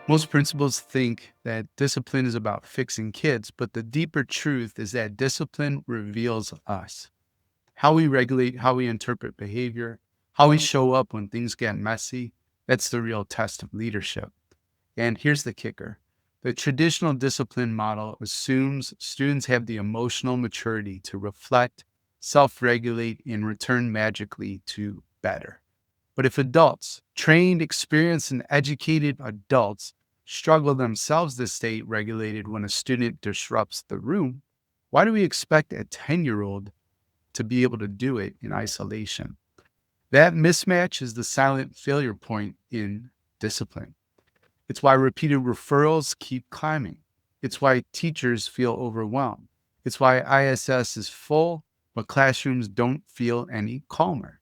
Most principals think that discipline is about fixing kids, but the deeper truth is that discipline reveals us. How we regulate, how we interpret behavior, how we show up when things get messy. That's the real test of leadership. And here's the kicker: the traditional discipline model assumes students have the emotional maturity to reflect, self regulate, and return magically to better. But if adults, trained, experienced, and educated adults, struggle themselves to stay regulated when a student disrupts the room, why do we expect a 10-year-old to be able to do it in isolation? That mismatch is the silent failure point in discipline. It's why repeated referrals keep climbing. It's why teachers feel overwhelmed. It's why ISS is full, but classrooms don't feel any calmer.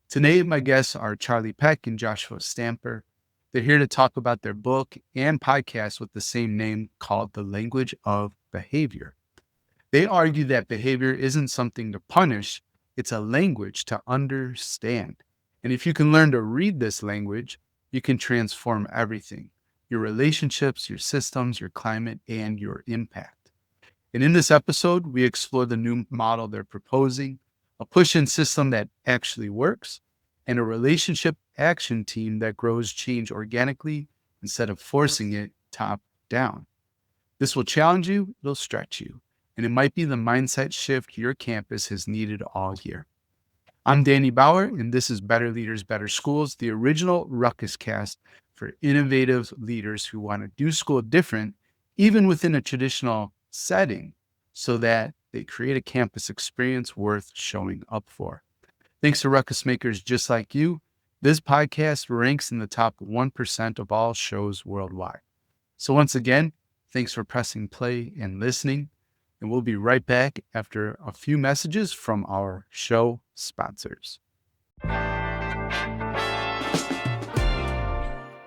Today, my guests are Charlie Peck and Joshua Stamper. They're here to talk about their book and podcast with the same name called The Language of Behavior. They argue that behavior isn't something to punish, it's a language to understand. And if you can learn to read this language, you can transform everything: your relationships, your systems, your climate, and your impact. And in this episode, we explore the new model they're proposing, a push-in system that actually works, and a relationship action team that grows change organically instead of forcing it top down. This will challenge you, it'll stretch you, and it might be the mindset shift your campus has needed all year. I'm Danny Bauer, and this is Better Leaders, Better Schools, the original Ruckus cast for innovative leaders who want to do school different, even within a traditional setting, so that they create a campus experience worth showing up for. Thanks to ruckus makers just like you, this podcast ranks in the top 1% of all shows worldwide. So once again, thanks for pressing play and listening. And we'll be right back after a few messages from our show sponsors.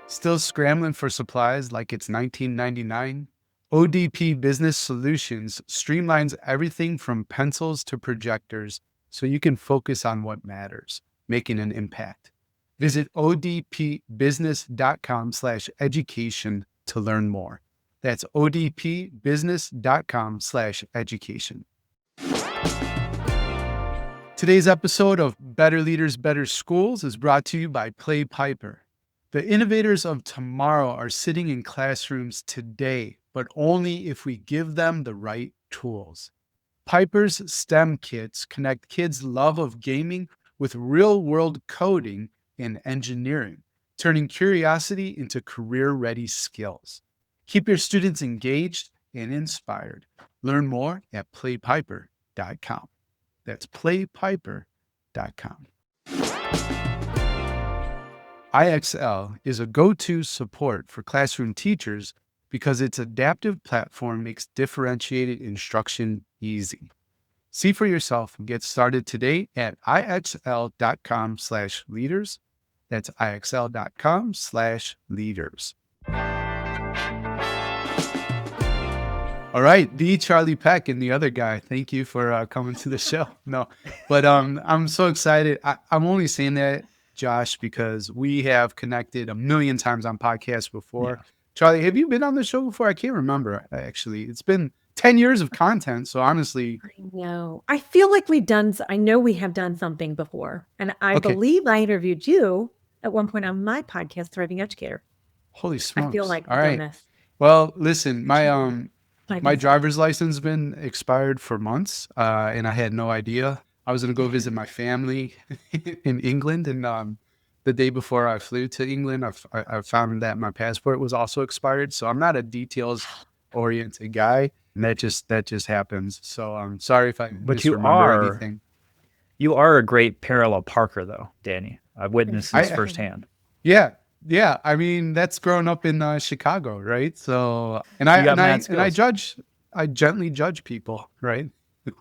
Still scrambling for supplies like it's 1999? ODP Business Solutions streamlines everything from pencils to projectors so you can focus on what matters, making an impact. Visit odpbusiness.com/education to learn more. That's odpbusiness.com/education. Today's episode of Better Leaders, Better Schools is brought to you by Play Piper. The innovators of tomorrow are sitting in classrooms today, but only if we give them the right tools. Piper's STEM kits connect kids' love of gaming with real-world coding and engineering, turning curiosity into career-ready skills. Keep your students engaged and inspired. Learn more at playpiper.com. That's playpiper.com. IXL is a go-to support for classroom teachers because its adaptive platform makes differentiated instruction easy. See for yourself and get started today at ixl.com/leaders. That's ixl.com/leaders. All right, the Charlie Peck and the other guy, thank you for coming to the show. No, but I'm so excited. I'm only saying that, Josh, because we have connected a million times on podcasts before. Yeah. Charlie, have you been on the show before? I can't remember, actually. It's been 10 years of content, so honestly. I know. I feel like I know we have done something before, and I believe I interviewed you at one point on my podcast, Thriving Educator. Holy smokes. I feel like all right. Well, listen, my driver's license has been expired for months, and I had no idea. I was going to go visit my family in England, and the day before I flew to England, I found that my passport was also expired. So I'm not a details-oriented guy, and that just happens. So I'm sorry if I misremember anything. You are a great parallel parker, though, Danny. I've witnessed this firsthand. Yeah. I mean, that's growing up in Chicago, right? So, and I gently judge people, right,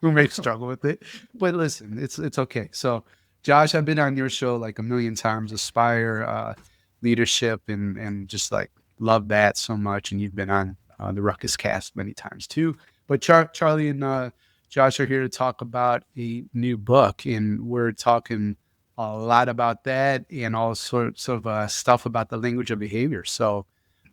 who may struggle with it. But listen, it's okay. So, Josh, I've been on your show like a million times, Aspire, leadership, and just like love that so much. And you've been on the Ruckus cast many times too. But Charlie and Josh are here to talk about a new book, and we're talking a lot about that and all sorts of stuff about the language of behavior. So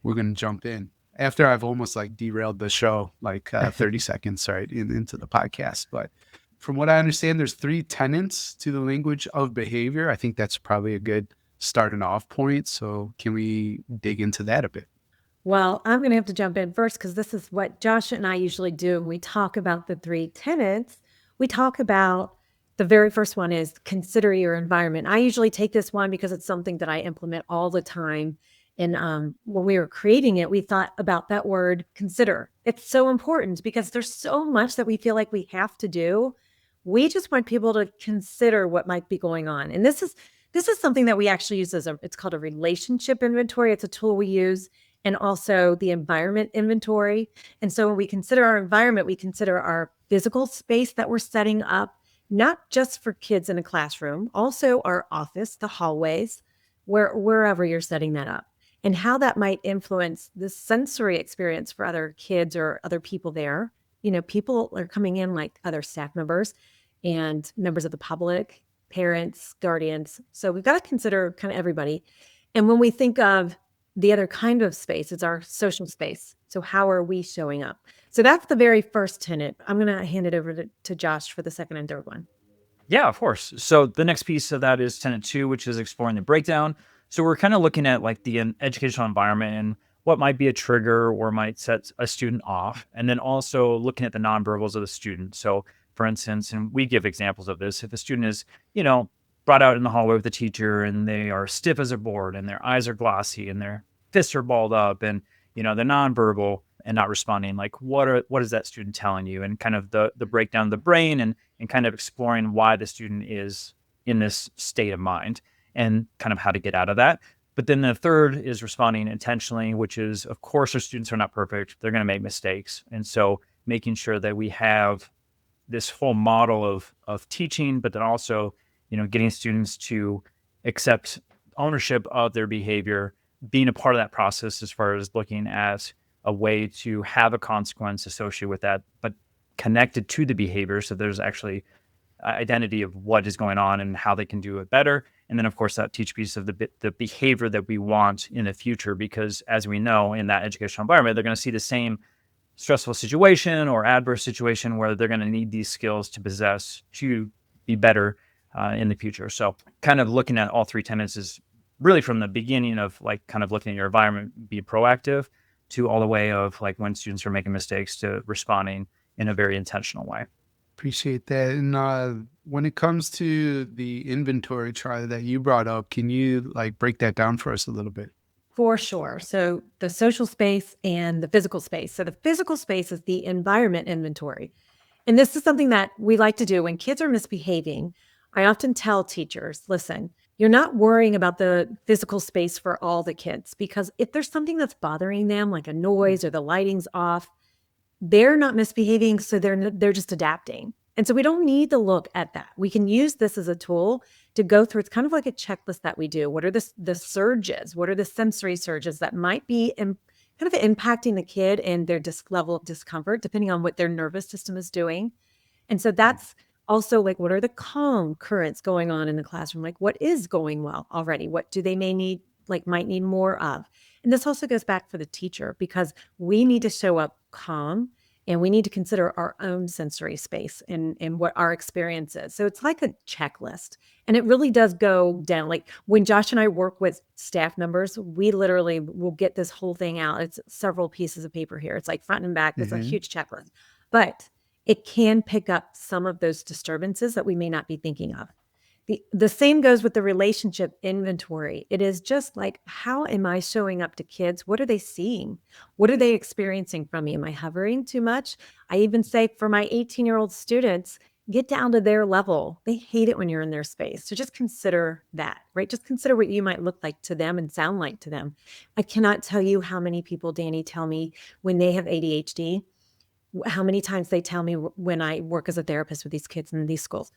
we're going to jump in after I've almost like derailed the show, like 30 seconds, right, into the podcast. But from what I understand, there's 3 tenets to the language of behavior. I think that's probably a good starting off point. So can we dig into that a bit? Well, I'm going to have to jump in first because this is what Josh and I usually do. When we talk about the 3 tenets, we talk about the very first one is consider your environment. I usually take this one because it's something that I implement all the time. And when we were creating it, we thought about that word consider. It's so important because there's so much that we feel like we have to do. We just want people to consider what might be going on. And this is something that we actually use it's called a relationship inventory. It's a tool we use, and also the environment inventory. And so when we consider our environment, we consider our physical space that we're setting up, not just for kids in a classroom, also our office, the hallways, wherever you're setting that up, and how that might influence the sensory experience for other kids or other people there. People are coming in like other staff members and members of the public, parents, guardians. So we've got to consider kind of everybody. And when we think of the other kind of space, it's our social space. So how are we showing up? So that's the very first tenet. I'm going to hand it over to Josh for the second and third one. Yeah, of course. So the next piece of that is tenet 2, which is exploring the breakdown. So we're kind of looking at like the educational environment and what might be a trigger or might set a student off. And then also looking at the nonverbals of the student. So for instance, and we give examples of this, if a student is, brought out in the hallway with the teacher and they are stiff as a board and their eyes are glossy and their fists are balled up and, they're nonverbal and not responding, like what is that student telling you? And kind of the breakdown of the brain and kind of exploring why the student is in this state of mind and kind of how to get out of that. But then the third is responding intentionally, which is, of course, our students are not perfect. They're going to make mistakes. And so making sure that we have this whole model of teaching, but then also, getting students to accept ownership of their behavior, being a part of that process as far as looking at a way to have a consequence associated with that, but connected to the behavior. So there's actually identity of what is going on and how they can do it better. And then, of course, that teach piece of the behavior that we want in the future, because as we know, in that educational environment, they're going to see the same stressful situation or adverse situation where they're going to need these skills to possess to be better in the future. So kind of looking at all 3 tenets is really from the beginning of like kind of looking at your environment, be proactive, to all the way of like when students are making mistakes to responding in a very intentional way. Appreciate that. And when it comes to the inventory, Charlie, that you brought up, can you like break that down for us a little bit? For sure. So the social space and the physical space. So the physical space is the environment inventory. And this is something that we like to do when kids are misbehaving. I often tell teachers, listen, you're not worrying about the physical space for all the kids, because if there's something that's bothering them, like a noise or the lighting's off, they're not misbehaving. So they're just adapting. And so we don't need to look at that. We can use this as a tool to go through. It's kind of like a checklist that we do. What are the surges? What are the sensory surges that might be kind of impacting the kid and their level of discomfort, depending on what their nervous system is doing? And so that's also like, what are the calm currents going on in the classroom? Like, what is going well already? What do they might need more of? And this also goes back for the teacher, because we need to show up calm and we need to consider our own sensory space and what our experience is. So it's like a checklist, and it really does go down. Like when Josh and I work with staff members, we literally will get this whole thing out. It's several pieces of paper here. It's like front and back. It's a huge checklist, but it can pick up some of those disturbances that we may not be thinking of. The same goes with the relationship inventory. It is just like, how am I showing up to kids? What are they seeing? What are they experiencing from me? Am I hovering too much? I even say for my 18-year-old students, get down to their level. They hate it when you're in their space. So just consider that, right? Just consider what you might look like to them and sound like to them. I cannot tell you how many people, Danny, tell me when they have ADHD, how many times they tell me when I work as a therapist with these kids in these schools.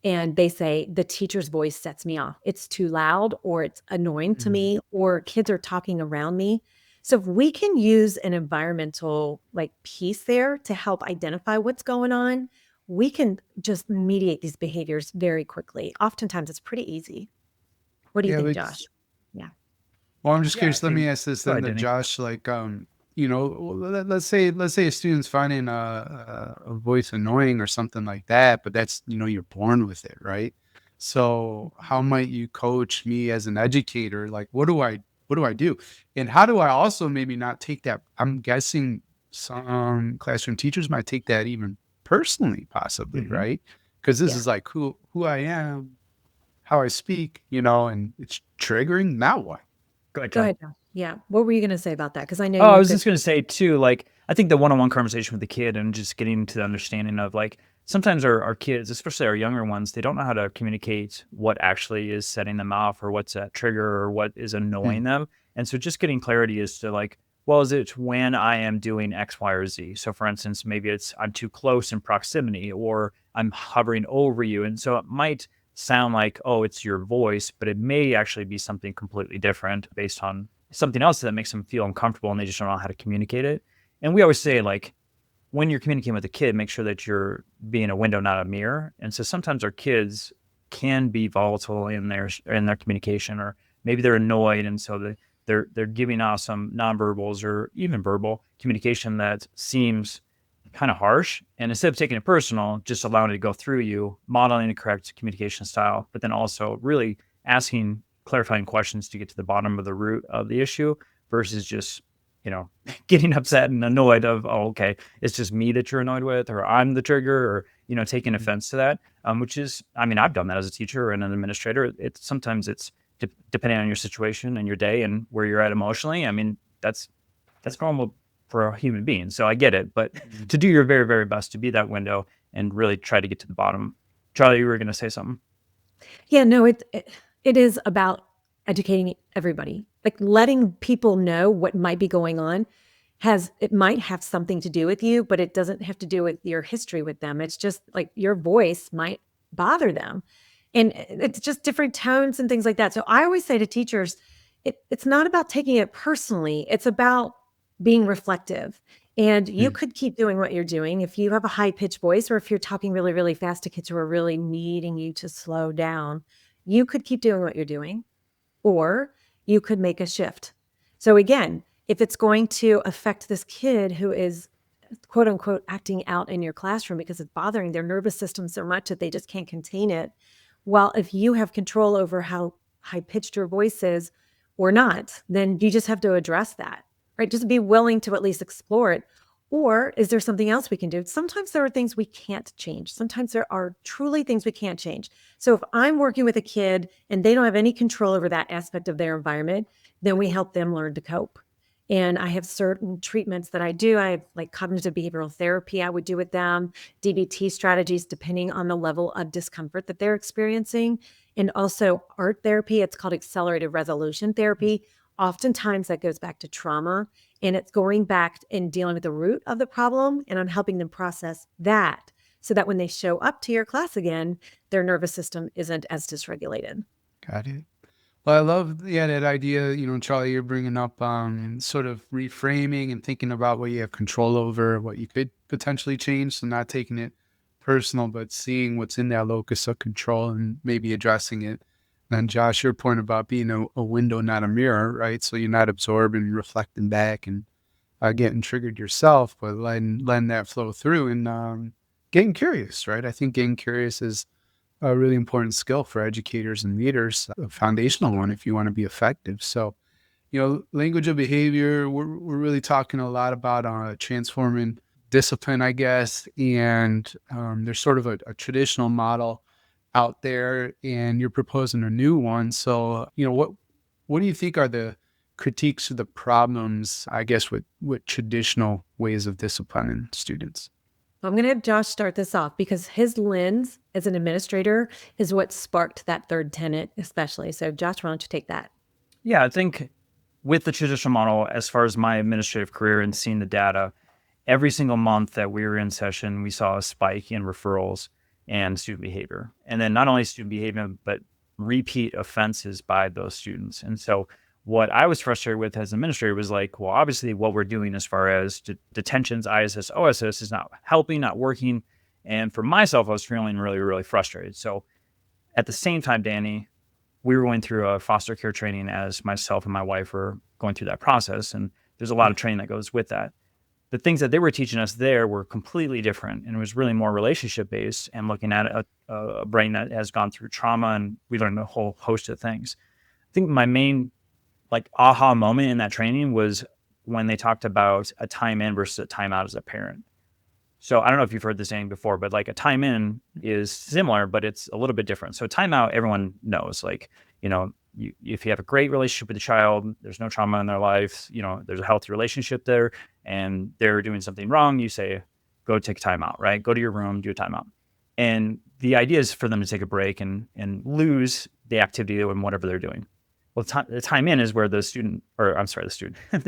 And they say, the teacher's voice sets me off. It's too loud, or it's annoying to me, or kids are talking around me. So if we can use an environmental piece there to help identify what's going on, we can just mediate these behaviors very quickly. Oftentimes it's pretty easy. What do you think, Josh? Yeah. Well, I'm just Yeah, I curious. Let me think. ask this Go then ahead, to Danny. Josh. Like, let's say a student's finding a voice annoying or something like that, but that's you're born with it, right? So how might you coach me as an educator? Like, what do I do, and how do I also maybe not take that? I'm guessing some classroom teachers might take that even personally, possibly, Mhm. right? Because this Yeah. is like who I am, how I speak, and it's triggering. Now what? Go ahead, Go Charle. ahead, Josh. Yeah. What were you going to say about that? Because I know Oh, I you've was been. just gonna say too, like I think the one-on-one conversation with the kid and just getting to the understanding of like sometimes our kids, especially our younger ones, they don't know how to communicate what actually is setting them off or what's a trigger or what is Hmm. annoying them. And so just getting clarity as to like, well, is it when I am doing X, Y, or Z? So for instance, maybe it's I'm too close in proximity or I'm hovering over you. And so it might sound like, oh, it's your voice, but it may actually be something completely different based on something else that makes them feel uncomfortable and they just don't know how to communicate it. And we always say, like, when you're communicating with a kid, make sure that you're being a window, not a mirror. And so sometimes our kids can be volatile in their communication, or maybe they're annoyed, and so they're giving off some nonverbals or even verbal communication that seems kind of harsh. And instead of taking it personal, just allowing it to go through you, modeling a correct communication style, but then also really asking clarifying questions to get to the bottom of the root of the issue versus just, you know, getting upset and annoyed of, oh, okay, it's just me that you're annoyed with, or I'm the trigger, or, taking offense to that. Which is, I mean, I've done that as a teacher and an administrator. It's sometimes it's depending on your situation and your day and where you're at emotionally. I mean, that's normal for a human being. So I get it, but Mhm. to do your very, very best to be that window and really try to get to the bottom. Charlie, you were going to say something. Yeah, no, it is about educating everybody. Like letting people know what might be going on it might have something to do with you, but it doesn't have to do with your history with them. It's just like your voice might bother them. And it's just different tones and things like that. So I always say to teachers, it's not about taking it personally. It's about being reflective. And you Mm. could keep doing what you're doing if you have a high pitched voice or if you're talking really, really fast to kids who are really needing you to slow down. You could keep doing what you're doing, or you could make a shift. So, again, if it's going to affect this kid who is quote unquote acting out in your classroom because it's bothering their nervous system so much that they just can't contain it, well, if you have control over how high pitched your voice is or not, then you just have to address that, right? Just be willing to at least explore it. Or is there something else we can do? Sometimes there are things we can't change. Sometimes there are truly things we can't change. So if I'm working with a kid and they don't have any control over that aspect of their environment, then we help them learn to cope. And I have certain treatments that I do. I have like cognitive behavioral therapy I would do with them, DBT strategies depending on the level of discomfort that they're experiencing, and also art therapy. It's called accelerated resolution therapy. Oftentimes that goes back to trauma, and it's going back and dealing with the root of the problem, and I'm helping them process that so that when they show up to your class again, their nervous system isn't as dysregulated. Got it. Well, I love, yeah, that idea, Charlie, you're bringing up, sort of reframing and thinking about what you have control over, what you could potentially change. So not taking it personal, but seeing what's in that locus of control and maybe addressing it. And Josh, your point about being a window, not a mirror, right? So you're not absorbing, reflecting back and getting triggered yourself, but letting that flow through and getting curious, right? I think getting curious is a really important skill for educators and leaders, a foundational one if you want to be effective. So, language of behavior, we're really talking a lot about transforming discipline, I guess. And there's sort of a traditional model out there, and you're proposing a new one. So, what do you think are the critiques of the problems, I guess, with traditional ways of disciplining students? I'm going to have Josh start this off because his lens as an administrator is what sparked that third tenet, especially. So, Josh, why don't you take that? Yeah, I think with the traditional model, as far as my administrative career and seeing the data, every single month that we were in session, we saw a spike in referrals and student behavior. And then not only student behavior, but repeat offenses by those students. And so what I was frustrated with as an administrator was like, well, obviously what we're doing as far as detentions, ISS, OSS is not helping, not working. And for myself, I was feeling really, really frustrated. So at the same time, Danny, we were going through a foster care training as myself and my wife were going through that process. And there's a lot of training that goes with that. The things that they were teaching us there were completely different, and it was really more relationship based and looking at a brain that has gone through trauma, and we learned a whole host of things. I think my main like aha moment in that training was when they talked about a time in versus a time out as a parent. So I don't know if you've heard this saying before, but like a time in is similar, but it's a little bit different. So time out, everyone knows, like, if you have a great relationship with the child, there's no trauma in their life, there's a healthy relationship there, and they're doing something wrong, you say, go take a time out, right? Go to your room, do a timeout. And the idea is for them to take a break and lose the activity and whatever they're doing. Well, the time in is where the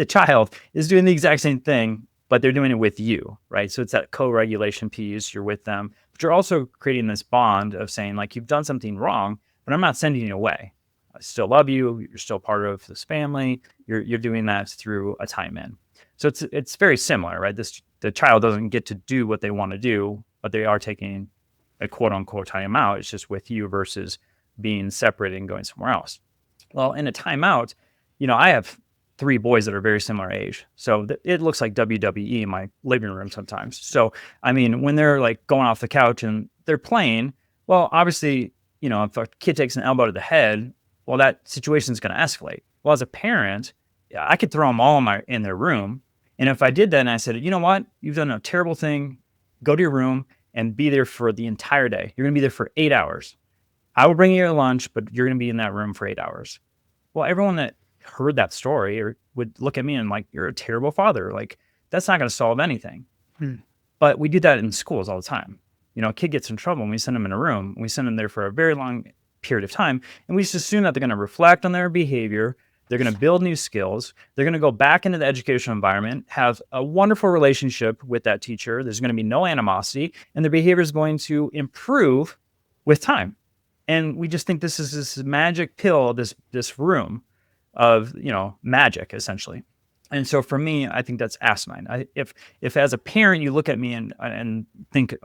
child is doing the exact same thing, but they're doing it with you, right? So it's that co-regulation piece. You're with them, but you're also creating this bond of saying, like, you've done something wrong, but I'm not sending you away. I still love you. You're still part of this family. You're doing that through a time in. So it's very similar, right? The child doesn't get to do what they want to do, but they are taking a quote unquote time out. It's just with you versus being separated and going somewhere else. Well, in a timeout, I have 3 boys that are very similar age. So it looks like WWE in my living room sometimes. So, I mean, when they're like going off the couch and they're playing, well, obviously, if a kid takes an elbow to the head, well, that situation is going to escalate. Well, as a parent, I could throw them all in their room. And if I did that and I said, you know what, you've done a terrible thing, go to your room and be there for the entire day. You're going to be there for 8 hours. I will bring you your lunch, but you're going to be in that room for 8 hours. Well, everyone that heard that story would look at me and like, you're a terrible father. Like, that's not going to solve anything. But we do that in schools all the time. A kid gets in trouble and we send them in a room. We send them there for a very long period of time. And we just assume that they're going to reflect on their behavior. They're going to build new skills. They're going to go back into the educational environment, have a wonderful relationship with that teacher. There's going to be no animosity, and their behavior is going to improve with time. And we just think this is this magic pill, this room of, magic, essentially. And so for me, I think that's asinine. If as a parent, you look at me and think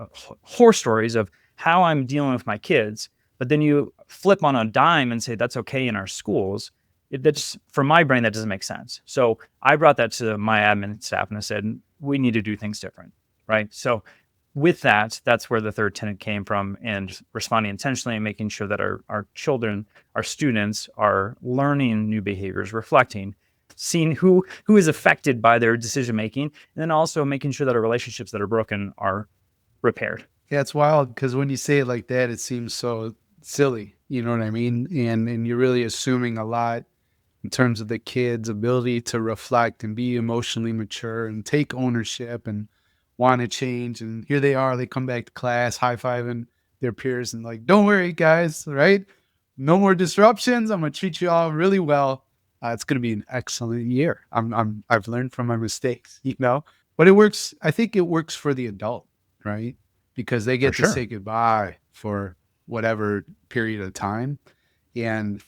horror stories of how I'm dealing with my kids, but then you flip on a dime and say that's okay in our schools, that's, for my brain, that doesn't make sense. So I brought that to my admin staff and I said, we need to do things different, right? So with that, that's where the third tenet came from, and responding intentionally and making sure that our children, our students are learning new behaviors, reflecting, seeing who is affected by their decision making, and then also making sure that our relationships that are broken are repaired. Yeah, it's wild because when you say it like that, it seems so silly. You know what I mean? And you're really assuming a lot in terms of the kid's ability to reflect and be emotionally mature and take ownership and want to change. And here they are, they come back to class, high-fiving their peers and like, don't worry, guys, right? No more disruptions. I'm going to treat you all really well. It's going to be an excellent year. I've learned from my mistakes, but it works. I think it works for the adult, right? Because they get to say goodbye for whatever period of time. And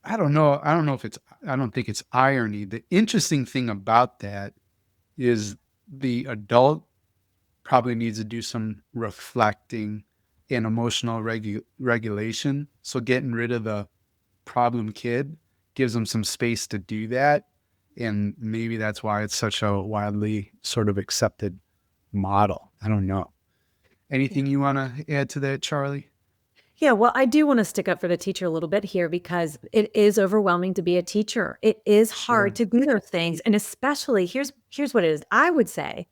I don't know if I don't think it's irony. The interesting thing about that is the adult probably needs to do some reflecting and emotional regulation. So getting rid of the problem kid gives them some space to do that. And maybe that's why it's such a widely sort of accepted model. I don't know. Anything you want to add to that, Charlie? Yeah, well, I do want to stick up for the teacher a little bit here because it is overwhelming to be a teacher. It is hard to do those things. And especially, here's what it is. I would say,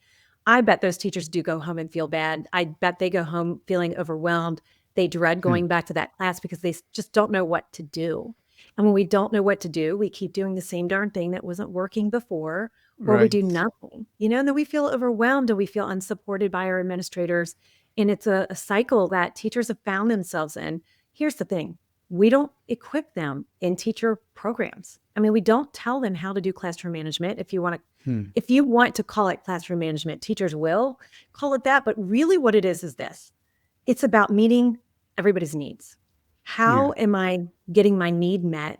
I bet those teachers do go home and feel bad. I bet they go home feeling overwhelmed. They dread going back to that class because they just don't know what to do. And when we don't know what to do, we keep doing the same darn thing that wasn't working before, or we do nothing, and then we feel overwhelmed and we feel unsupported by our administrators. And it's a cycle that teachers have found themselves in. Here's the thing. We don't equip them in teacher programs. I mean, we don't tell them how to do classroom management. If you want to call it classroom management, teachers will call it that. But really what it is this. It's about meeting everybody's needs. How am I getting my need met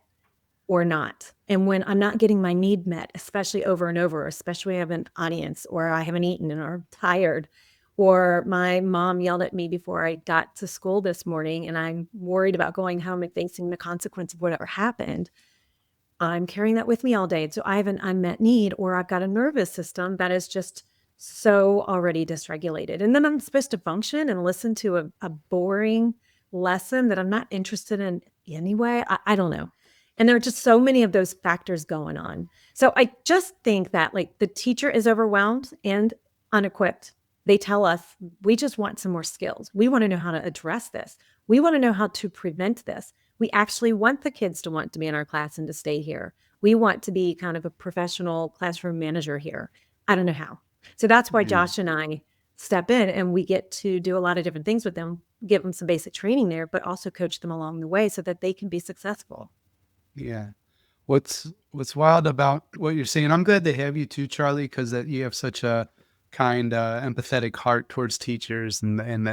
or not? And when I'm not getting my need met, especially over and over, especially when I have an audience or I haven't eaten and are tired, Or my mom yelled at me before I got to school this morning, and I'm worried about going home and facing the consequence of whatever happened. I'm carrying that with me all day. So I have an unmet need, or I've got a nervous system that is just so already dysregulated. And then I'm supposed to function and listen to a boring lesson that I'm not interested in anyway. I don't know. And there are just so many of those factors going on. So I just think that like the teacher is overwhelmed and unequipped. They tell us, we just want some more skills. We want to know how to address this. We want to know how to prevent this. We actually want the kids to want to be in our class and to stay here. We want to be kind of a professional classroom manager here. I don't know how. So that's why Yeah. Josh and I step in, and we get to do a lot of different things with them, give them some basic training there, but also coach them along the way so that they can be successful. Yeah. What's wild about what you're saying? I'm glad to have you too, Charlie, because that you have such a kind, empathetic heart towards teachers, and then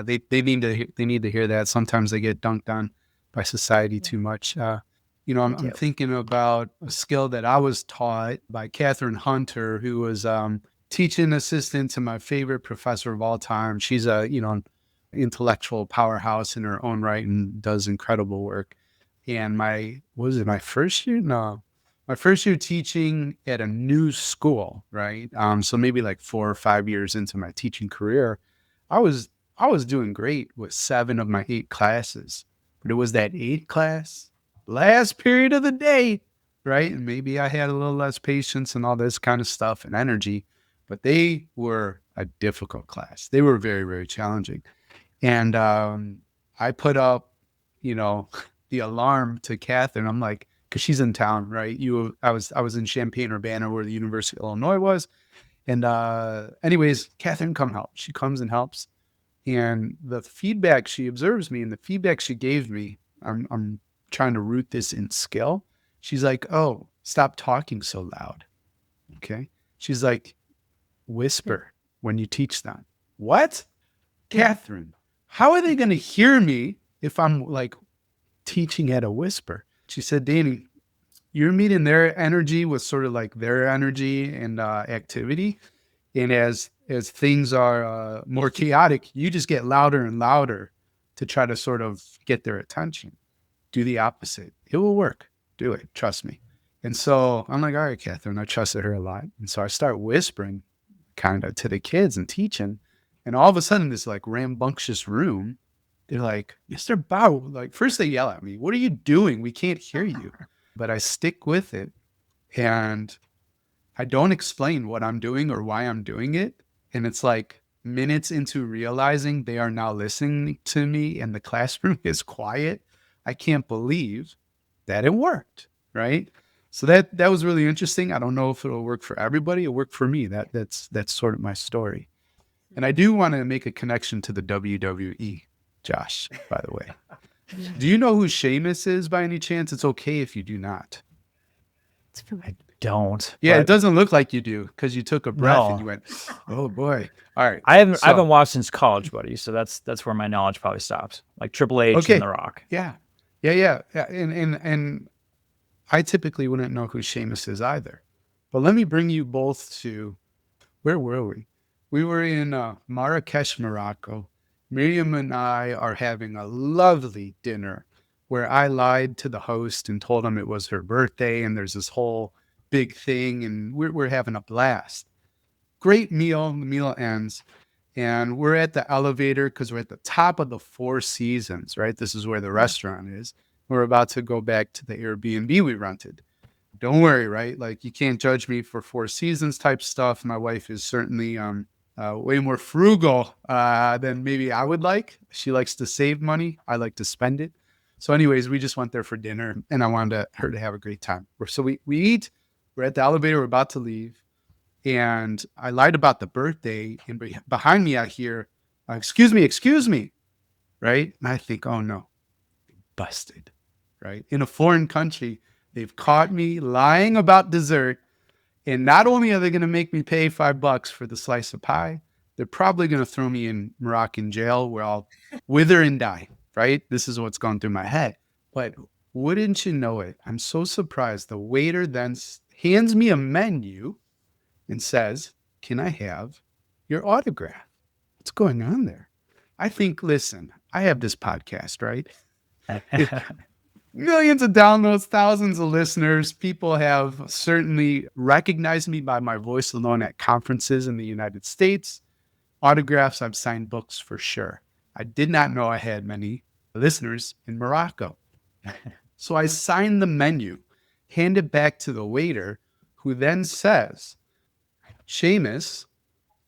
they need to hear that. Sometimes they get dunked on by society too much. They I'm do. thinking about a skill that I was taught by Catherine Hunter, who was teaching assistant to my favorite professor of all time. She's a intellectual powerhouse in her own right and does incredible work. And my first year? No, my first year teaching at a new school, right? So maybe like 4 or 5 years into my teaching career, I was I was doing great with 7 of my 8 classes, but it was that 8 class, last period of the day, right? And maybe I had a little less patience and all this kind of stuff and energy, but they were a difficult class. They were very, very challenging. And I put up, you know, the alarm to Catherine. I'm like, because she's in town, right? I was in Champaign Urbana where the University of Illinois was. And anyways, Catherine come help. She comes and helps. And the feedback she observes me and the feedback she gave me, I'm trying to root this in skill. She's like, oh, stop talking so loud. Okay. She's like, whisper when you teach them. What? Yeah. Catherine, how are they going to hear me if I'm like teaching at a whisper? She said, Danny, you're meeting their energy with sort of like their energy and activity. And as things are more chaotic, you just get louder and louder to try to sort of get their attention. Do the opposite. It will work. Do it. Trust me. And so I'm like, all right, Catherine, I trusted her a lot. And so I start whispering kind of to the kids and teaching. And all of a sudden, this like rambunctious room, they're like, Mr. Bauer, like first they yell at me, what are you doing? We can't hear you. But I stick with it. And I don't explain what I'm doing or why I'm doing it. And it's like minutes into realizing they are now listening to me and the classroom is quiet. I can't believe that it worked. Right. So that was really interesting. I don't know if it'll work for everybody. It worked for me. That's sort of my story. And I do want to make a connection to the WWE, Josh, by the way. Do you know who Sheamus is by any chance? It's okay if you do not. It's from I don't. Yeah, it but doesn't look like you do because you took a breath and No. you went, oh boy. All right. I haven't So, watched since college, buddy. So that's where my knowledge probably stops. Like Triple H and okay. The Rock. Yeah. Yeah. And I typically wouldn't know who Sheamus is either. But let me bring you both to, where were we? We were in Marrakesh, Morocco. Miriam and I are having a lovely dinner where I lied to the host and told him it was her birthday and there's this whole big thing and we're having a blast. Great meal. The meal ends. And we're at the elevator because we're at the top of the Four Seasons, right? This is where the restaurant is. We're about to go back to the Airbnb we rented. Don't worry, right? Like you can't judge me for Four Seasons type stuff. My wife is certainly way more frugal than maybe I would like. She likes to save money. I like to spend it. So, anyways, we just went there for dinner, and I wanted her to have a great time. So we eat. We're at the elevator. We're about to leave, and I lied about the birthday. And behind me, I hear, excuse me," right? And I think, oh no, busted, right? In a foreign country, they've caught me lying about dessert. And not only are they going to make me pay $5 for the slice of pie, they're probably going to throw me in Moroccan jail where I'll wither and die, right? This is what's going through my head. But wouldn't you know it? I'm so surprised. The waiter then hands me a menu and says, can I have your autograph? what's going on there? I think, listen, I have this podcast, right? It, millions of downloads, thousands of listeners. People have certainly recognized me by my voice alone at conferences in the United States. Autographs, I've signed books for sure. I did not know I had many listeners in Morocco. So I signed the menu, hand it back to the waiter, who then says, Seamus,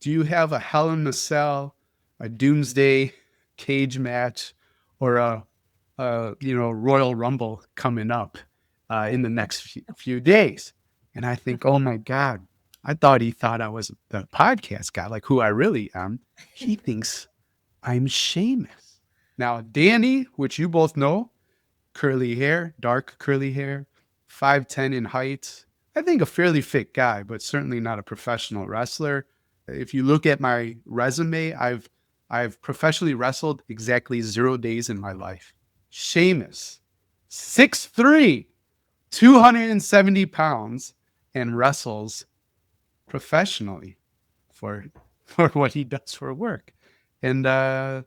do you have a Hell in a Cell, a Doomsday cage match, or a Royal Rumble coming up in the next few days? And I think, oh my God, I thought he thought I was the podcast guy, like who I really am. He thinks I'm Seamus. Now, Danny, which you both know, curly hair, dark curly hair, 5'10" in height. I think a fairly fit guy, but certainly not a professional wrestler. If you look at my resume, I've professionally wrestled exactly 0 days in my life. Seamus, 6'3", 270 pounds, and wrestles professionally for what he does for work. And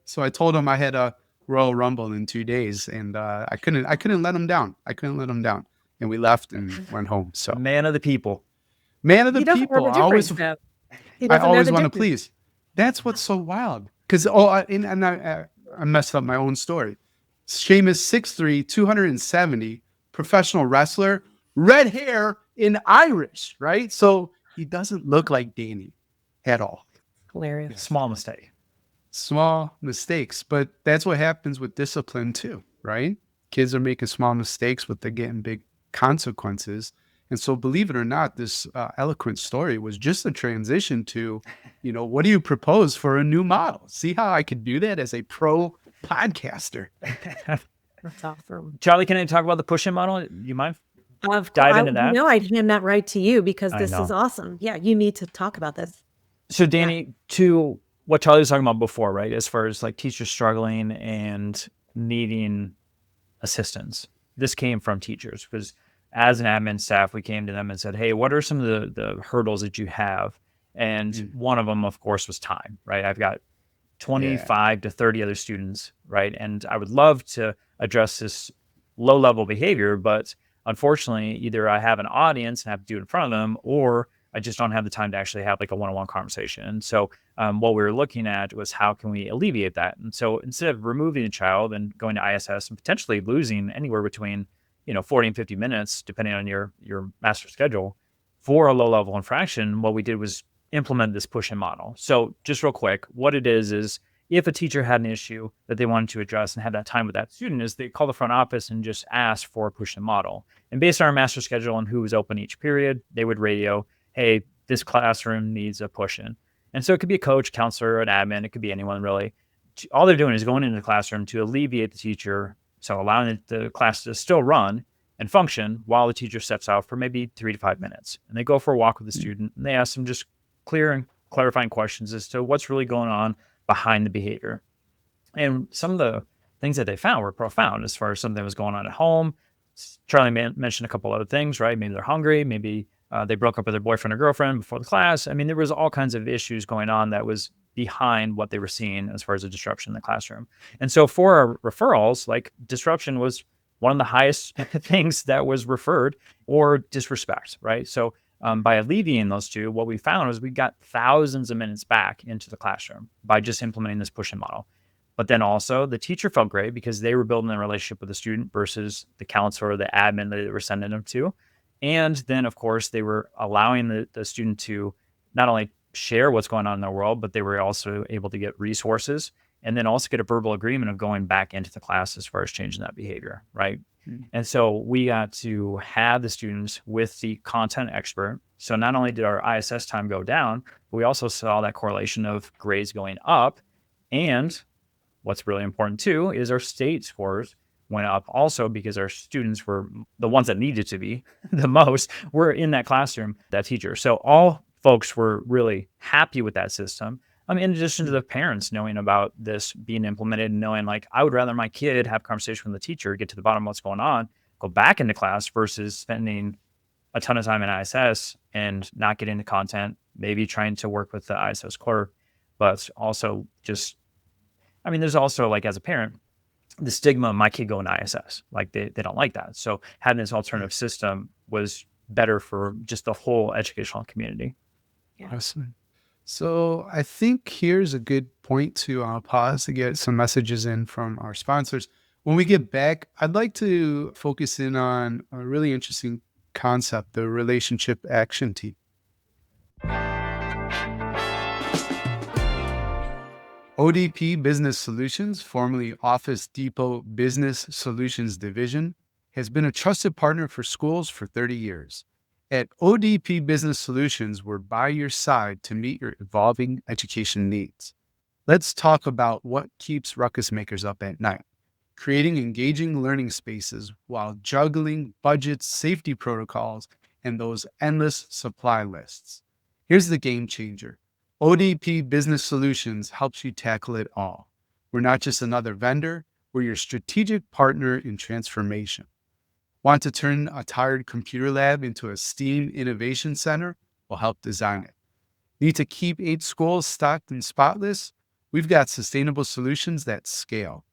so I told him I had a Royal Rumble in 2 days, and I couldn't let him down. And we left and went home. So Man of the people. man of the He doesn't know people. the I always difference, though. He I doesn't know always the want to difference. please. That's what's so wild. Because I messed up my own story. Seamus 6'3", 270, professional wrestler, red hair and Irish, right? So he doesn't look like Danny at all. Hilarious. Small mistake. Small mistakes, but that's what happens with discipline too, right? Kids are making small mistakes, but they're getting big consequences. And so, believe it or not, this eloquent story was just a transition to, what do you propose for a new model? See how I could do that as a pro podcaster? That's awesome. Charlie, can I talk about the push-in model? You mind? Dive into that? No, I'd hand that right to you because I this know. is awesome. Yeah, you need to talk about this. So Danny, to what Charlie was talking about before, right? As far as like teachers struggling and needing assistance, this came from teachers because as an admin staff, we came to them and said, hey, what are some of the hurdles that you have? And one of them, of course, was time, right? I've got 25 to 30 other students, right? And I would love to address this low level behavior, but unfortunately, either I have an audience and have to do it in front of them, or I just don't have the time to actually have like a one-on-one conversation. And so what we were looking at was how can we alleviate that? And so instead of removing a child and going to ISS and potentially losing anywhere between 40 and 50 minutes, depending on your master schedule for a low-level infraction, what we did was implement this push-in model. So just real quick, what it is if a teacher had an issue that they wanted to address and had that time with that student, is they call the front office and just ask for a push-in model. And based on our master schedule and who was open each period, they would radio, hey, this classroom needs a push-in. And so it could be a coach, counselor, an admin, it could be anyone really. All they're doing is going into the classroom to alleviate the teacher, so allowing the class to still run and function while the teacher steps out for maybe 3 to 5 minutes. And they go for a walk with the student and they ask them just clear and clarifying questions as to what's really going on behind the behavior. And some of the things that they found were profound as far as something that was going on at home. Charlie mentioned a couple other things, right? Maybe they're hungry. Maybe they broke up with their boyfriend or girlfriend before the class. I mean, there was all kinds of issues going on that was behind what they were seeing as far as a disruption in the classroom. And so for our referrals, like disruption was one of the highest things that was referred, or disrespect, right? So by alleviating those two, what we found was we got thousands of minutes back into the classroom by just implementing this push-in model. But then also the teacher felt great because they were building a relationship with the student versus the counselor or the admin that they were sending them to. And then, of course, they were allowing the student to not only share what's going on in their world, but they were also able to get resources and then also get a verbal agreement of going back into the class as far as changing that behavior, right? Mm-hmm. And so we got to have the students with the content expert. So not only did our ISS time go down, but we also saw that correlation of grades going up. And what's really important too is our state scores went up also because our students were the ones that needed to be the most were in that classroom, that teacher. So all folks were really happy with that system. In addition to the parents knowing about this being implemented and knowing like, I would rather my kid have a conversation with the teacher, get to the bottom of what's going on, go back into class versus spending a ton of time in ISS and not getting the content, maybe trying to work with the ISS clerk. but also just, I mean, there's also like as a parent, the stigma of my kid going to ISS, like they don't like that. So having this alternative system was better for just the whole educational community. Awesome. So I think here's a good point to pause to get some messages in from our sponsors. When we get back, I'd like to focus in on a really interesting concept, the relationship action team. ODP Business Solutions, formerly Office Depot Business Solutions Division, has been a trusted partner for schools for 30 years. At ODP Business Solutions, we're by your side to meet your evolving education needs. Let's talk about what keeps ruckus makers up at night. Creating engaging learning spaces while juggling budgets, safety protocols, and those endless supply lists. Here's the game changer. ODP Business Solutions helps you tackle it all. We're not just another vendor, we're your strategic partner in transformation. Want to turn a tired computer lab into a STEAM innovation center? We'll help design it. Need to keep 8 schools stocked and spotless? We've got sustainable solutions that scale.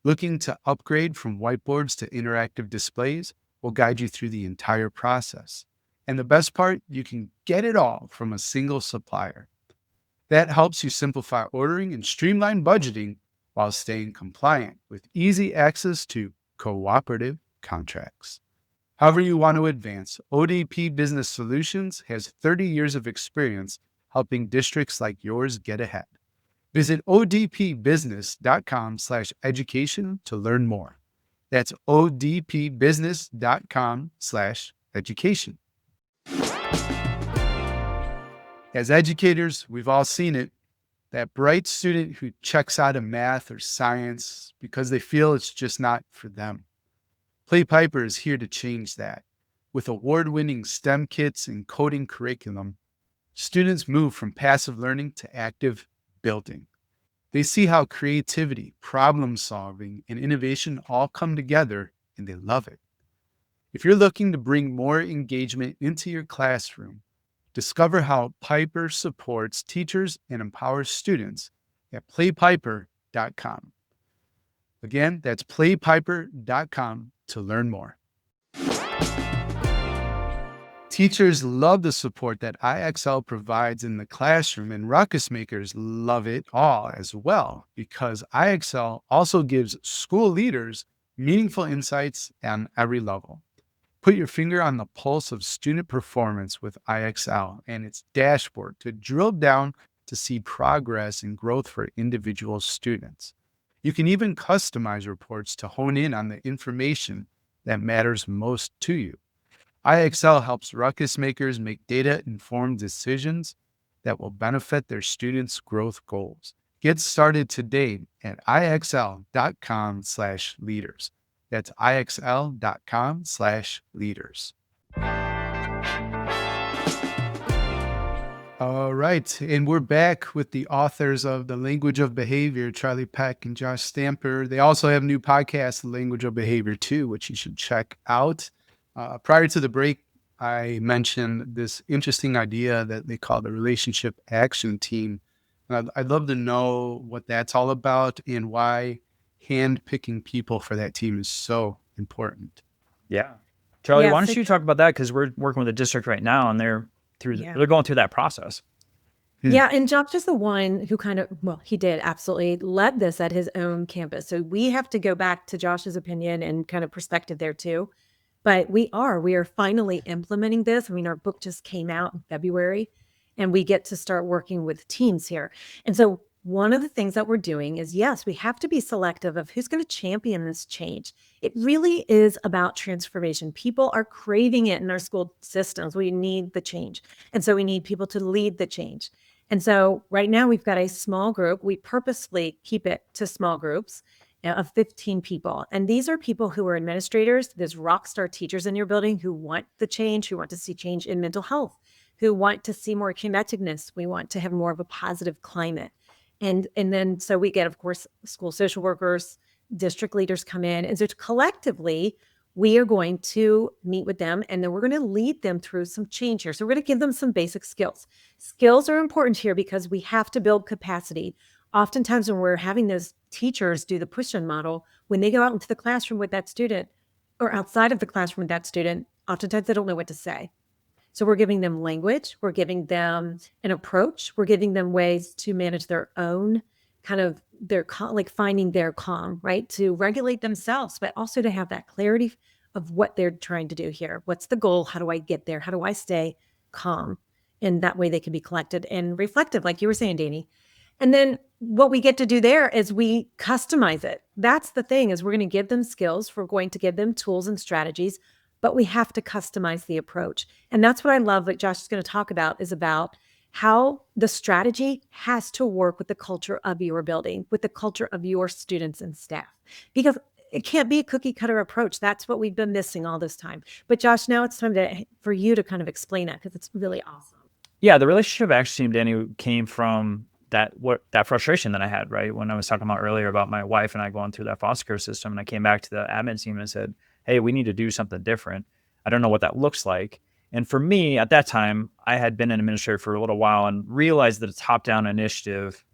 Looking to upgrade from whiteboards to interactive displays? We'll guide you through the entire process. And the best part, you can get it all from a single supplier. That helps you simplify ordering and streamline budgeting while staying compliant with easy access to cooperative contracts. However you want to advance, ODP Business Solutions has 30 years of experience helping districts like yours get ahead. Visit odpbusiness.com/education to learn more. That's odpbusiness.com/education. As educators, we've all seen it. That bright student who checks out of math or science because they feel it's just not for them. Play Piper is here to change that. With award-winning STEM kits and coding curriculum, students move from passive learning to active building. They see how creativity, problem solving, and innovation all come together, and they love it. If you're looking to bring more engagement into your classroom, discover how Piper supports teachers and empowers students at playpiper.com. Again, that's playpiper.com to learn more. Teachers love the support that IXL provides in the classroom, and ruckus makers love it all as well, because IXL also gives school leaders meaningful insights on every level. Put your finger on the pulse of student performance with IXL and its dashboard to drill down to see progress and growth for individual students. You can even customize reports to hone in on the information that matters most to you. IXL helps ruckus makers make data-informed decisions that will benefit their students' growth goals. Get started today at ixl.com/leaders. That's ixl.com/leaders. All right. And we're back with the authors of The Language of Behavior, Charlie Peck and Josh Stamper. They also have a new podcast, The Language of Behavior 2, which you should check out. Prior to the break, I mentioned this interesting idea that they call the Relationship Action Team. And I'd love to know what that's all about and why hand-picking people for that team is so important. Yeah. Charlie, Yeah, why don't so- you talk about that? Because we're working with a district right now and they're going through that process. Yeah, and Josh is the one who he did absolutely led this at his own campus. So we have to go back to Josh's opinion and kind of perspective there too. But we are finally implementing this. I mean, our book just came out in February and we get to start working with teams here. And so one of the things that we're doing is, yes, we have to be selective of who's going to champion this change. It really is about transformation. People are craving it in our school systems. We need the change. And so we need people to lead the change. And so right now we've got a small group. We purposely keep it to small groups of 15 people. And these are people who are administrators. There's rock star teachers in your building who want the change, who want to see change in mental health, who want to see more connectedness. We want to have more of a positive climate. And then so we get, of course, school social workers, district leaders come in. And so collectively, we are going to meet with them and then we're going to lead them through some change here. So we're going to give them some basic skills. Skills are important here because we have to build capacity. Oftentimes when we're having those teachers do the push-in model, when they go out into the classroom with that student or outside of the classroom with that student, oftentimes they don't know what to say. So we're giving them language, we're giving them an approach, we're giving them ways to manage their own kind of like finding their calm, right? To regulate themselves, but also to have that clarity of what they're trying to do here. What's the goal? How do I get there? How do I stay calm? And that way they can be collected and reflective, like you were saying, Danny. And then what we get to do there is we customize it. That's the thing, is we're going to give them skills. We're going to give them tools and strategies, but we have to customize the approach. And that's what I love that Josh is going to talk about, is about how the strategy has to work with the culture of your building, with the culture of your students and staff, because it can't be a cookie cutter approach. That's what we've been missing all this time. But Josh, now it's time for you to kind of explain that, because it's really awesome. Yeah, the relationship actually, Danny, came from that frustration that I had, right? When I was talking about earlier about my wife and I going through that foster care system, and I came back to the admin team and said, hey, we need to do something different. I don't know what that looks like. And for me, at that time, I had been an administrator for a little while and realized that a top-down initiative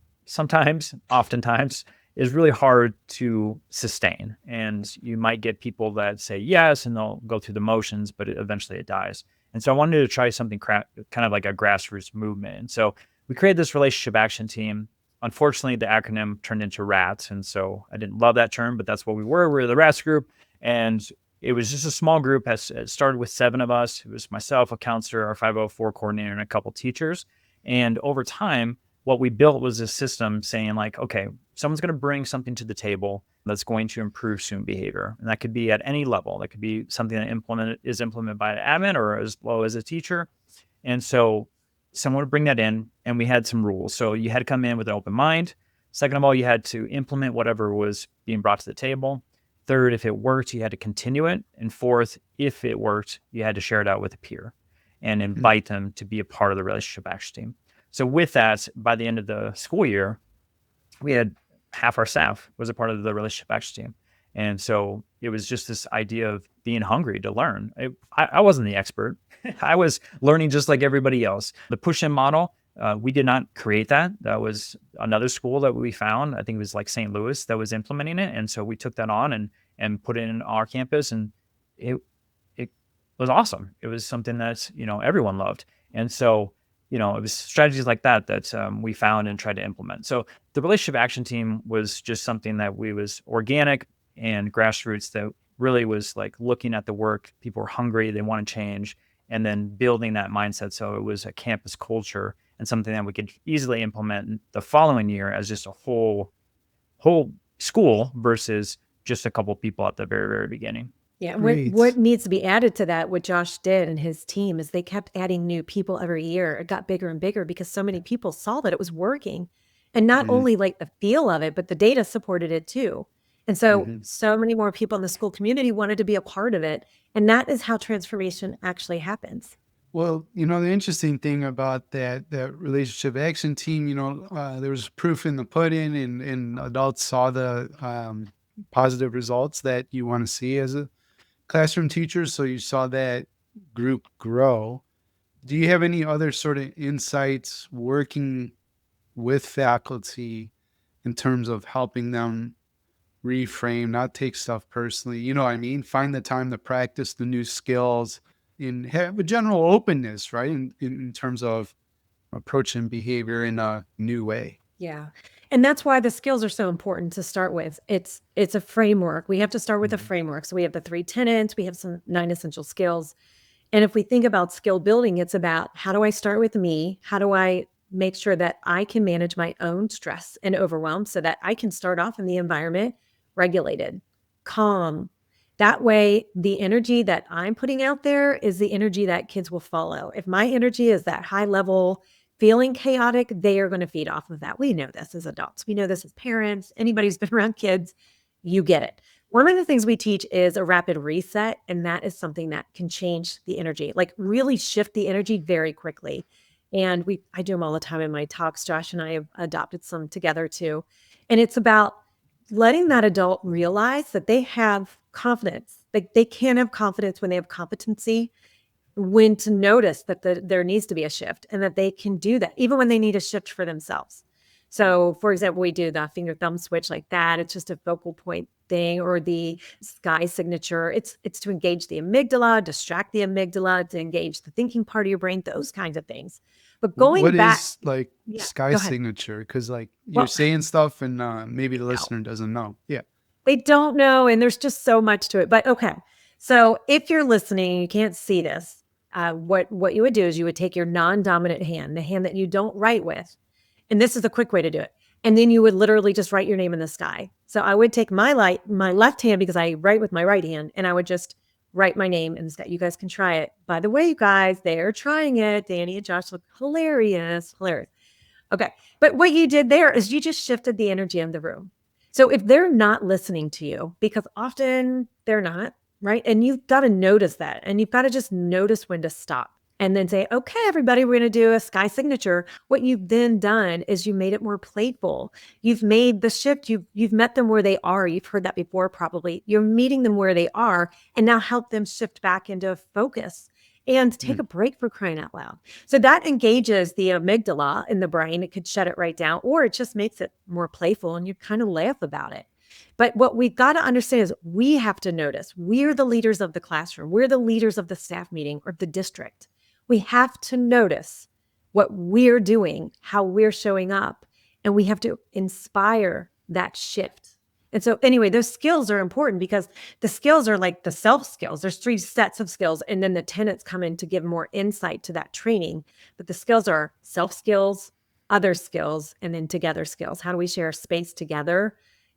oftentimes, is really hard to sustain. And you might get people that say yes, and they'll go through the motions, but eventually it dies. And so I wanted to try something kind of like a grassroots movement. And so we created this relationship action team. Unfortunately, the acronym turned into RATS. And so I didn't love that term, but that's what we were. We were the RATS group. And it was just a small group. It started with 7 of us. It was myself, a counselor, our 504 coordinator, and a couple teachers. And over time, what we built was a system saying like, okay, someone's going to bring something to the table that's going to improve student behavior. And that could be at any level. That could be something that is implemented by an admin or as low as a teacher. And so someone would bring that in, and we had some rules. So you had to come in with an open mind. Second of all, you had to implement whatever was being brought to the table. Third, if it worked, you had to continue it. And fourth, if it worked, you had to share it out with a peer and invite them to be a part of the relationship action team. So with that, by the end of the school year, we had half our staff was a part of the relationship action team. And so it was just this idea of being hungry to learn. I wasn't the expert. I was learning just like everybody else. The push-in model, we did not create that. That was another school that we found. I think it was like St. Louis that was implementing it. And so we took that on and put it in our campus, and it was awesome. It was something that, everyone loved. And so, it was strategies like that we found and tried to implement. So the relationship action team was just something that was organic and grassroots, that really was like looking at the work. People were hungry, they want to change, and then building that mindset. So it was a campus culture and something that we could easily implement the following year as just a whole school versus just a couple people at the very, very beginning. Yeah. What needs to be added to that, what Josh did and his team, is they kept adding new people every year. It got bigger and bigger because so many people saw that it was working. And not only like the feel of it, but the data supported it too. And so, so many more people in the school community wanted to be a part of it. And that is how transformation actually happens. Well, the interesting thing about that relationship action team, there was proof in the pudding, and adults saw the positive results that you want to see as a classroom teacher. So you saw that group grow. Do you have any other sort of insights working with faculty in terms of helping them reframe, not take stuff personally? You know what I mean? Find the time to practice the new skills and have a general openness, right? In terms of approaching behavior in a new way. Yeah. And that's why the skills are so important to start with. It's a framework. We have to start with a framework. So we have the 3 tenets, we have some 9 essential skills. And if we think about skill building, it's about, how do I start with me? How do I make sure that I can manage my own stress and overwhelm so that I can start off in the environment regulated, calm. That way, the energy that I'm putting out there is the energy that kids will follow. If my energy is that high level, feeling chaotic, they are going to feed off of that. We know this as adults. We know this as parents. Anybody who's been around kids, you get it. One of the things we teach is a rapid reset, and that is something that can change the energy, like really shift the energy very quickly. And I do them all the time in my talks. Josh and I have adopted some together too. And it's about letting that adult realize that they have confidence. Like they can have confidence when they have competency, when to notice that there needs to be a shift and that they can do that, even when they need a shift for themselves. So, for example, we do the finger thumb switch like that. It's just a focal point thing, or the sky signature. It's to engage the amygdala, distract the amygdala, to engage the thinking part of your brain, those kinds of things. But going What back, is like yeah, sky go ahead. signature? Because like you're Well, saying stuff and maybe the no. listener doesn't know. Yeah. They don't know, and there's just so much to it. But okay, so if you're listening, you can't see this. What you would do is you would take your non-dominant hand, the hand that you don't write with, and this is a quick way to do it. And then you would literally just write your name in the sky. So I would take my left hand, because I write with my right hand, and I would just write my name in the sky. You guys can try it. By the way, you guys, they're trying it. Danny and Josh look hilarious. Hilarious. Okay. But what you did there is you just shifted the energy of the room. So if they're not listening to you, because often they're not, right? And you've got to notice that. And you've got to just notice when to stop and then say, okay, everybody, we're going to do a sky signature. What you've then done is you made it more playful. You've made the shift. You've met them where they are. You've heard that before, probably. You're meeting them where they are and now help them shift back into focus and take a break, for crying out loud. So that engages the amygdala in the brain. It could shut it right down, or it just makes it more playful and you kind of laugh about it. But what we've got to understand is we have to notice. We're the leaders of the classroom. We're the leaders of the staff meeting or the district. We have to notice what we're doing, how we're showing up, and we have to inspire that shift. And so anyway, those skills are important because the skills are like the self skills. There's 3 sets of skills, and then the tenets come in to give more insight to that training. But the skills are self skills, other skills, and then together skills. How do we share space together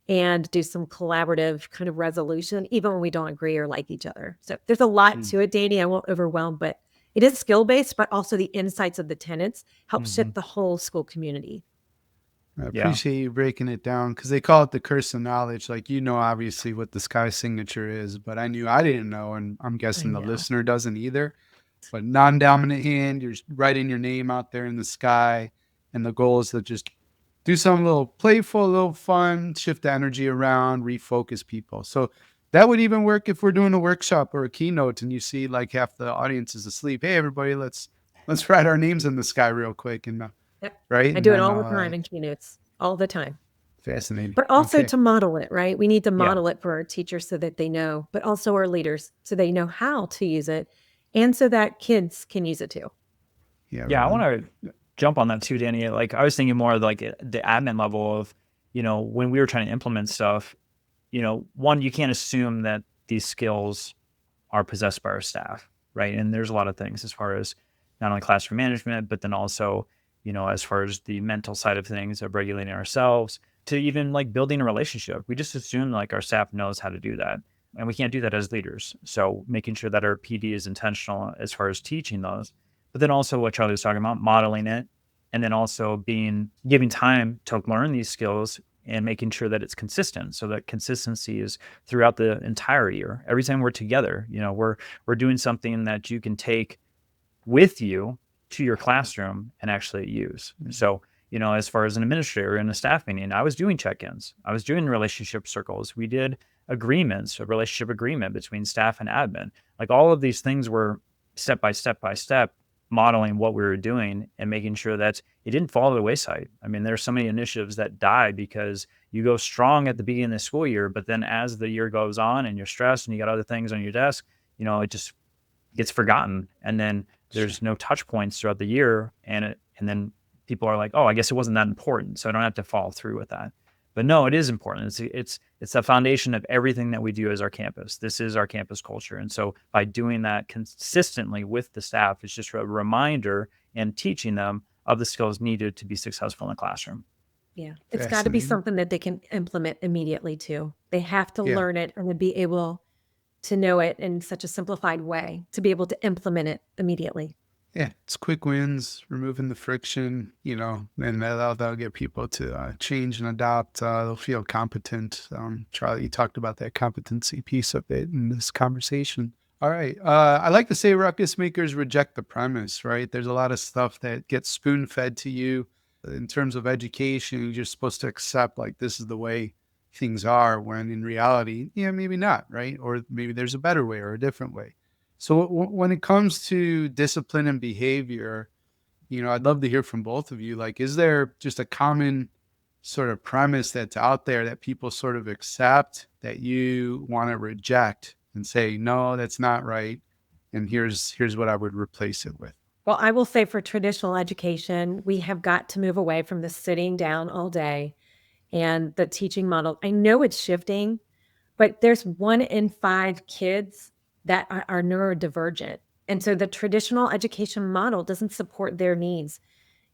and do some collaborative kind of resolution, even when we don't agree or like each other? So there's a lot to it, Danny. I won't overwhelm, but it is skill-based, but also the insights of the tenets help shift the whole school community. I Yeah. appreciate you breaking it down because they call it the curse of knowledge. Like, obviously what the sky signature is, but I knew I didn't know. And I'm guessing the know. listener doesn't either. But non-dominant hand, you're writing your name out there in the sky. And the goal is to just do something a little playful, a little fun, shift the energy around, refocus people. So that would even work if we're doing a workshop or a keynote and you see like half the audience is asleep. Hey, everybody, let's write our names in the sky real quick. And Yep. right. I do it all the time in keynotes, all the time. Fascinating. But also Okay. to model it, right? We need to Yeah. model it for our teachers so that they know, but also our leaders so they know how to use it and so that kids can use it too. Yeah. Yeah, I Ron. want to jump on that too, Danny. Like I was thinking more of like the admin level of, when we were trying to implement stuff, one, you can't assume that these skills are possessed by our staff, right? And there's a lot of things as far as not only classroom management, but then also, as far as the mental side of things of regulating ourselves to even like building a relationship. We just assume like our staff knows how to do that. And we can't do that as leaders. So making sure that our PD is intentional as far as teaching those, but then also what Charlie was talking about, modeling it, and then also giving time to learn these skills and making sure that it's consistent. So that consistency is throughout the entire year. Every time we're together, we're doing something that you can take with you to your classroom and actually use. So, as far as an administrator in a staff meeting, I was doing check-ins. I was doing relationship circles. We did agreements, a relationship agreement between staff and admin. Like all of these things were step by step, modeling what we were doing and making sure that it didn't fall to the wayside. I mean, there's so many initiatives that die because you go strong at the beginning of the school year, but then as the year goes on and you're stressed and you got other things on your desk, it just gets forgotten. And then there's no touch points throughout the year. And then people are like, oh, I guess it wasn't that important. So I don't have to follow through with that. But no, it is important. It's the foundation of everything that we do as our campus. This is our campus culture. And so by doing that consistently with the staff, it's just a reminder and teaching them of the skills needed to be successful in the classroom. Yeah. It's got to be Fascinating. something that they can implement immediately too. They have to Yeah. learn it and then be able to know it in such a simplified way to be able to implement it immediately. Yeah, it's quick wins, removing the friction, and that'll get people to change and adopt. They'll feel competent. Charlie, you talked about that competency piece of it in this conversation. All right. I like to say ruckus makers reject the premise, right? There's a lot of stuff that gets spoon fed to you in terms of education. You're supposed to accept like this is the way things are, when in reality, yeah, maybe not, right? Or maybe there's a better way or a different way. So when it comes to discipline and behavior, I'd love to hear from both of you. Like, is there just a common sort of premise that's out there that people sort of accept that you want to reject and say, no, that's not right, and here's what I would replace it with? Well, I will say for traditional education, we have got to move away from the sitting down all day and the teaching model. I know it's shifting, but there's 1 in 5 kids that are neurodivergent. And so the traditional education model doesn't support their needs.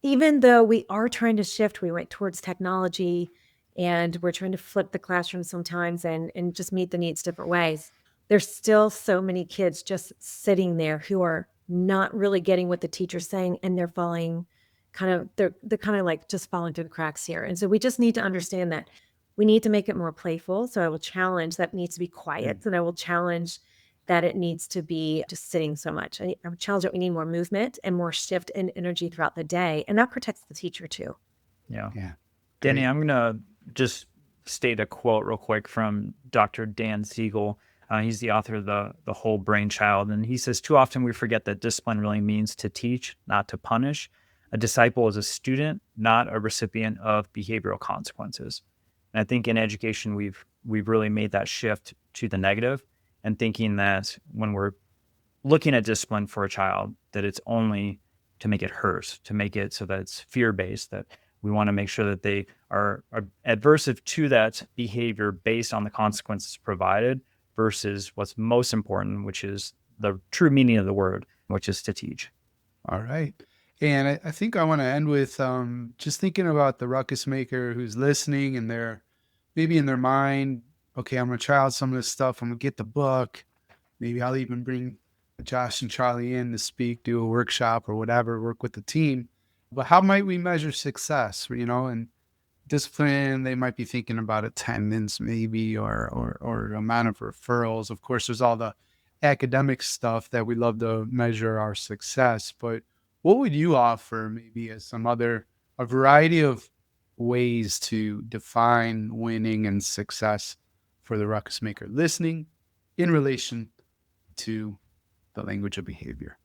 Even though we are trying to shift, we went towards technology and we're trying to flip the classroom sometimes and just meet the needs different ways. There's still so many kids just sitting there who are not really getting what the teacher's saying, and they're falling they're kind of like just falling through the cracks here. And so we just need to understand that we need to make it more playful. So I will challenge that it needs to be quiet, and I will challenge that it needs to be just sitting so much. I would challenge that we need more movement and more shift in energy throughout the day, and that protects the teacher too. Yeah. Yeah. Danny, Great. I'm going to just state a quote real quick from Dr. Dan Siegel. He's the author of the Whole Brain Child. And he says, too often we forget that discipline really means to teach, not to punish. A disciple is a student, not a recipient of behavioral consequences. And I think in education, we've really made that shift to the negative, and thinking that when we're looking at discipline for a child, that it's only to make it hers, to make it so that it's fear-based, that we want to make sure that they are adversive to that behavior based on the consequences provided, versus what's most important, which is the true meaning of the word, which is to teach. All right. And I think I want to end with just thinking about the ruckus maker who's listening, and they're maybe in their mind, okay, I'm going to try out some of this stuff. I'm going to get the book. Maybe I'll even bring Josh and Charlie in to speak, do a workshop or whatever, work with the team. But how might we measure success? And discipline, they might be thinking about attendance maybe, or amount of referrals. Of course, there's all the academic stuff that we love to measure our success. But what would you offer maybe as a variety of ways to define winning and success for the ruckus maker listening in relation to the language of behavior?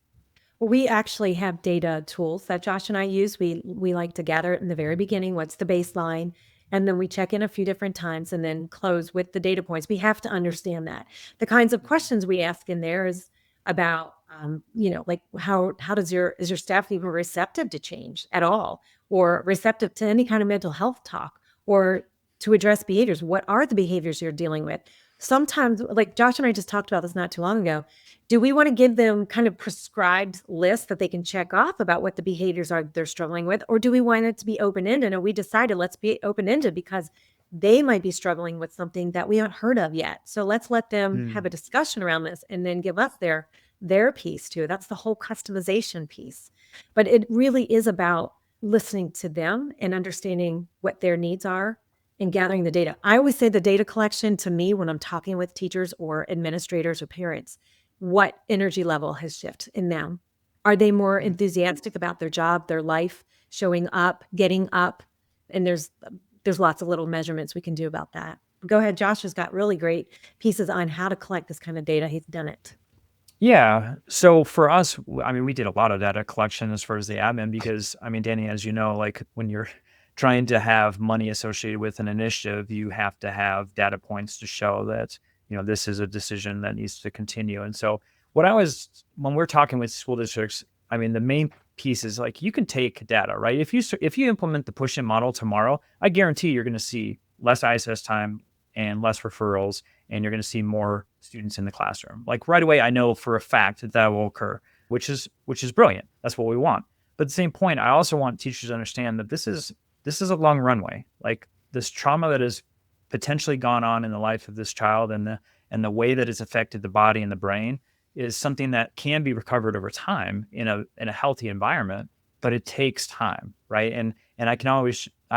Well, we actually have data tools that Josh and I use. We like to gather it in the very beginning. What's the baseline? And then we check in a few different times and then close with the data points. We have to understand that. The kinds of questions we ask in there is about, like how is your staff even receptive to change at all, or receptive to any kind of mental health talk, or to address behaviors? What are the behaviors you're dealing with? Sometimes, like Josh and I just talked about this not too long ago, do we want to give them kind of prescribed lists that they can check off about what the behaviors are they're struggling with? Or do we want it to be open-ended? And we decided let's be open-ended because they might be struggling with something that we haven't heard of yet. So let's let them have a discussion around this and then give us their piece too. That's the whole customization piece. But it really is about listening to them and understanding what their needs are and gathering the data. I always say the data collection to me when I'm talking with teachers or administrators or parents, what energy level has shifted in them? Are they more enthusiastic about their job, their life, showing up, getting up? And there's lots of little measurements we can do about that. Go ahead. Josh has got really great pieces on how to collect this kind of data. He's done it. Yeah. So for us, we did a lot of data collection as far as the admin, because, Danny, as you know, like when you're trying to have money associated with an initiative, you have to have data points to show that, this is a decision that needs to continue. And so when we're talking with school districts, the main piece is like, you can take data, right? If you implement the push-in model tomorrow, I guarantee you're going to see less ISS time and less referrals, and you're going to see more students in the classroom. Like right away, I know for a fact that will occur, which is brilliant. That's what we want. But at the same point, I also want teachers to understand that this is a long runway. Like this trauma that has potentially gone on in the life of this child, and the way that it's affected the body and the brain, is something that can be recovered over time in a healthy environment, but it takes time, right? And I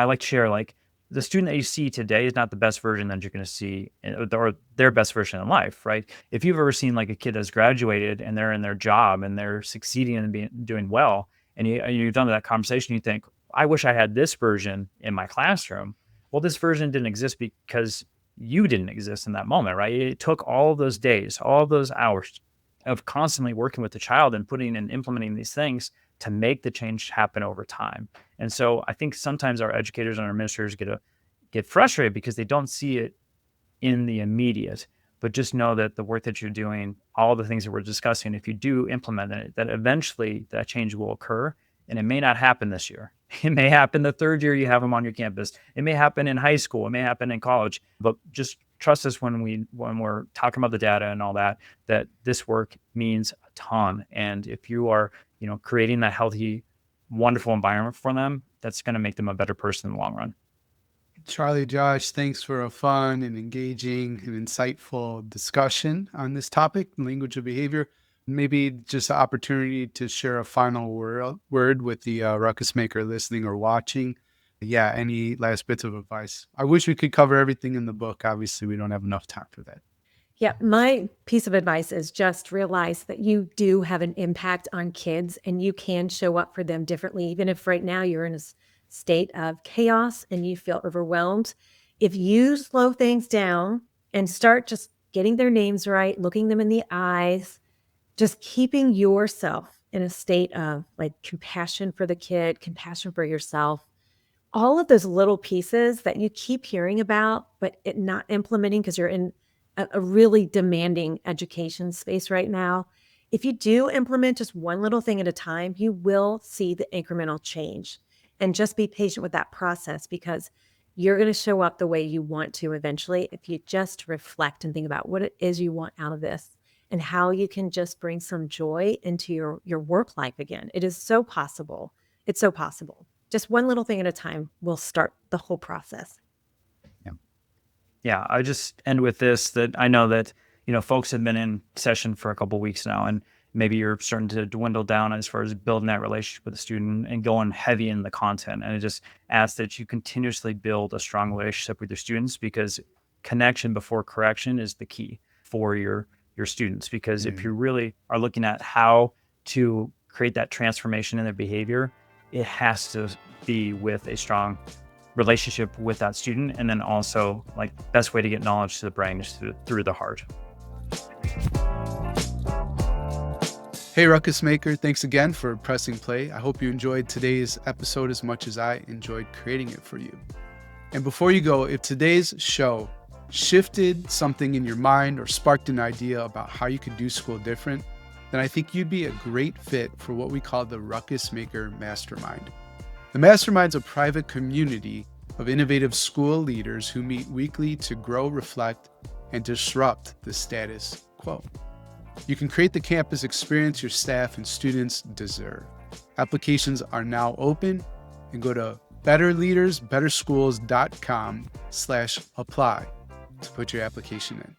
like to share, like, the student that you see today is not the best version that you're going to see, or their best version in life, right? If you've ever seen like a kid that's graduated and they're in their job and they're succeeding and doing well, and you've done that conversation, you think, I wish I had this version in my classroom. Well, this version didn't exist because you didn't exist in that moment, right? It took all those days, all those hours of constantly working with the child and putting and implementing these things to make the change happen over time. And so I think sometimes our educators and our administrators get frustrated because they don't see it in the immediate, but just know that the work that you're doing, all the things that we're discussing, if you do implement it, that eventually that change will occur. And it may not happen this year. It may happen the third year you have them on your campus. It may happen in high school. It may happen in college. But just trust us when we're talking about the data and all that, that this work means a ton. And if you are, creating that healthy, wonderful environment for them, that's going to make them a better person in the long run. Charlie, Josh, thanks for a fun and engaging and insightful discussion on this topic, language of behavior. Maybe just an opportunity to share a final word with the ruckus maker listening or watching. Yeah, any last bits of advice? I wish we could cover everything in the book. Obviously, we don't have enough time for that. Yeah, my piece of advice is just realize that you do have an impact on kids and you can show up for them differently, even if right now you're in a state of chaos and you feel overwhelmed. If you slow things down and start just getting their names right, looking them in the eyes, just keeping yourself in a state of like compassion for the kid, compassion for yourself, all of those little pieces that you keep hearing about, but it not implementing because you're in a really demanding education space right now. If you do implement just one little thing at a time, you will see the incremental change. And just be patient with that process because you're going to show up the way you want to eventually if you just reflect and think about what it is you want out of this and how you can just bring some joy into your work life again. It is so possible. It's so possible. Just one little thing at a time will start the whole process. Yeah, I just end with this, that I know that, folks have been in session for a couple of weeks now, and maybe you're starting to dwindle down as far as building that relationship with the student and going heavy in the content. And I just ask that you continuously build a strong relationship with your students, because connection before correction is the key for your students. Because if you really are looking at how to create that transformation in their behavior, it has to be with a strong relationship with that student. And then also, like, best way to get knowledge to the brain is through the heart. Hey, Ruckus Maker, thanks again for pressing play. I hope you enjoyed today's episode as much as I enjoyed creating it for you. And before you go, if today's show shifted something in your mind or sparked an idea about how you could do school different, then I think you'd be a great fit for what we call the Ruckus Maker Mastermind. The Mastermind's a private community of innovative school leaders who meet weekly to grow, reflect, and disrupt the status quo. You can create the campus experience your staff and students deserve. Applications are now open, and go to betterleadersbetterschools.com/apply to put your application in.